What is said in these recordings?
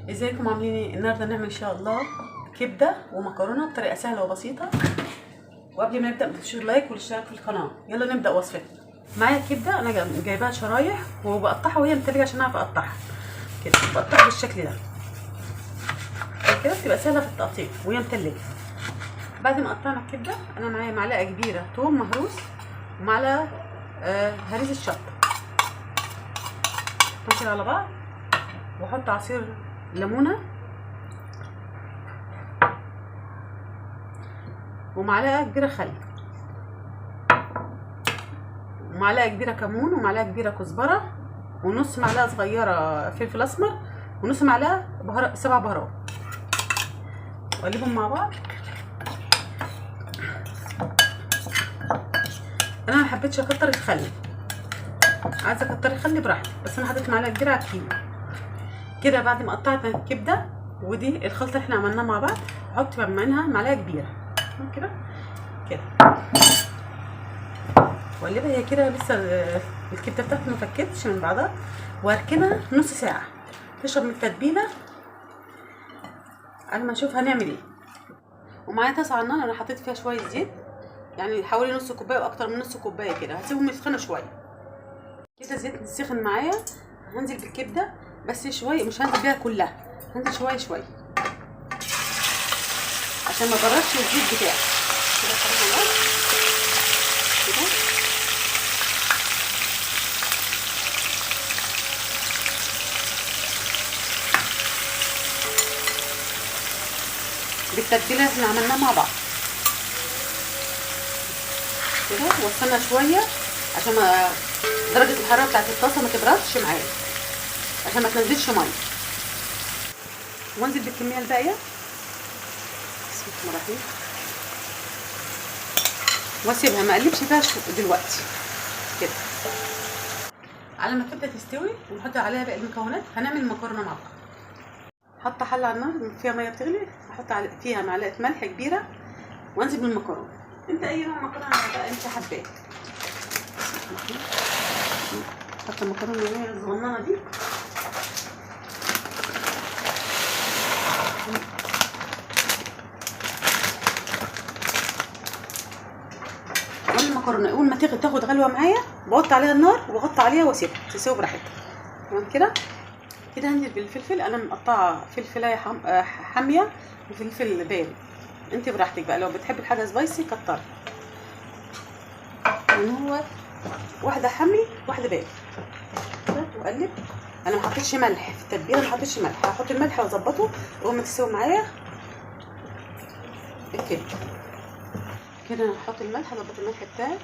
ازيكم عاملين ايه؟ النهارده نعمل ان شاء الله كبده ومكرونه بطريقه سهله وبسيطه. وقبل ما نبدا ما تنسوش اللايك والاشتراك في القناه. يلا نبدا وصفتنا. معايا كبده انا جايباها شرايح وبقطعها وهي متلجه عشان اعرف اقطعها كده. بقطعها بالشكل ده كده بتبقى سهله في التقطيع وهي متلجه. بعد ما قطعنا الكبده انا معايا معلقه كبيره توم مهروس ومعلقه هريسه شطه. نحط على بعض واحط عصير ليمونه ومعلقه كبيره خل ومعلقه كبيره كمون ومعلقه كبيره كزبره ونص معلقه صغيره فلفل اسمر ونص معلقه بهارات 7 بهارات. واقلبهم مع بعض. انا ما حبيتش اكتر الخل، عايزه اكتر الخل براحتي، بس انا حطيت معلقه كبيره على الكيلو كده. بعد ما قطعت الكبده ودي الخلطه اللي احنا عملناها مع بعض احط منها معلقه كبيره كده كده واقلبها. هي كده لسه الكبده بتاعتي ما فكتش من بعضها، واركنها نص ساعه تشرب من التتبيله على ما اشوف هنعمل ايه. ومعايا طاسه على النار انا حطيت فيها شويه زيت، يعني حوالي نص كوبايه واكتر من نص كوبايه كده. هسيبهم يسخنوا شويه كده. الزيت سخن معايا. هنزل بالكبده بس شويه، مش هنزل بيها كلها، هنزل شويه شويه عشان ما بردش الزيت بتاعي كده. خلاص كده بالتتبيله اللي احنا عملناها مع بعض كده. وصلنا شويه عشان ما درجه الحراره بتاعت الطاسه ما تبردش معايا، عشان ما تنزلش ميه. وانزل بالكميه الباقيه بسم الله الرحمن الرحيم واسيبها ما اقلبش فيها دلوقتي كده على ما الكبده تستوي ونحط عليها باقي المكونات. هنعمل المكرونه مع بعض. حاطه حله على النار فيها ميه بتغلي، احط فيها معلقه ملح كبيره وانزل بالمكرونه. انت اي نوع مكرونه بقى انت حباه. حط المكرونه اللي هي الصغننه دي المكرونه اول ما تاخد غلوه معايا بوطي عليها النار وبغطي عليها واسيبها تسيب براحتها. تمام كده. كده هنزل بالفلفل. انا مقطعه فلفلايه حاميه وفلفل بارد، انت براحتك بقى. لو بتحبي الحاجه سبايسي كتري. يعني هو واحده حامي واحده بارد كده. واقلب. انا ما حطيتش ملح في التتبيله، ما حطيتش ملح. هحط الملح واظبطه اول ما تستوي معايا الكبده كده. انا هحط الملح، اظبط الملح بتاعي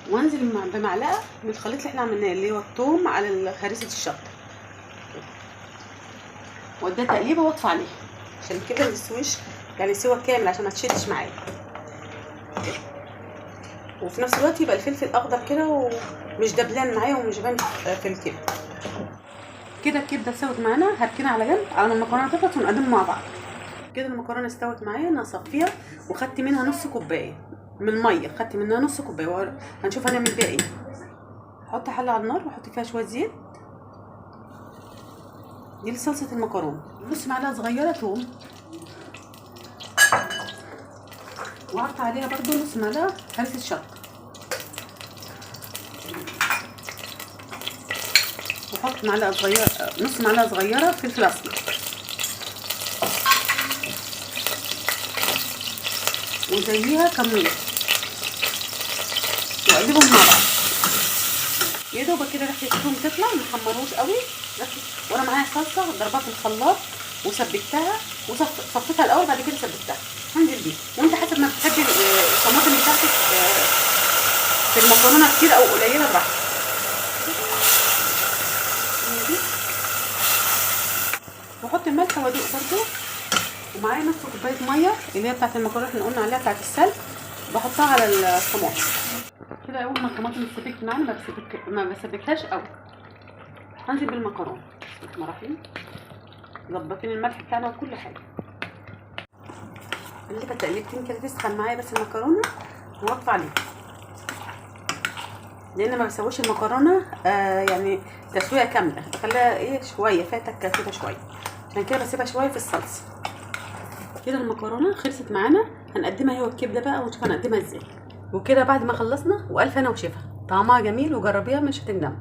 وانزل بمعلقه من الخليط اللي احنا عملناه اللي هو الثوم على هريسه الشطه واديها تقليبه واطفي عليها عشان كده ما تستويش يعني سوا كامل عشان ما تشدش معايا. وفي نفس الوقت يبقى الفلفل اخضر كده ومش دبلان معايا ومش بان في الكبده كده. الكبده استوت معانا، هركنها على جنب على ما المكرونه تخلص ونقدمها مع بعض كده. المكرونه استوت معايا، انا هصفيها وخدت منها نص كوبايه من الميه، خدت منها نص كوبايه. هنشوف هنعمل بيها ايه. احط حله على النار واحط فيها شويه زيت. دي لصلصه المكرونه. نص معلقه صغيره توم وقطع عليها برضو نص معلقه هريسه شطه وحط معلقه صغيره نص معلقه صغيره فلفل اسمر وزيها كمون واقلبهم مع بعض. يا دوبك كده ريحه الثوم تطلع، ما نحمروش قوي. وانا معايا صلصه ضربها في الخلاط وسبكتها وصفيتها الاول بعد كده سبكتها. هنزل بيها وانت حسب ما بتحبي الطماطم بتاعتك في المكرونه كتير او قليله براحتك. واحط الملح وادوق برده. ومعايا نص كوبايه ميه اللي هي بتاعت المكرونه احنا قلنا عليها بتاعت السلق، بحطها على الطماطم كده. اول ما الطماطم اتسبكت معانا ما بسبكهاش قوي. هنزل بالمكرونه بسم الله الرحمن الرحيم ظبطين الملح بتاعنا وكل حاجه. اللي كانت تقليبتين كده تسخن معايا بس المكرونه واطفي عليها لان ما بسويش المكرونه يعني تسويه كامله، بخليها ايه شويه فاتك كده شويه، عشان كده بسيبها شويه في الصلصه. كده المكرونه خلصت معانا، هنقدمها هي والكبده بقى ونشوف هنقدمها ازاي. وكده بعد ما خلصنا والف هنا وشفا، طعمها جميل وجربيها مش هتندمي.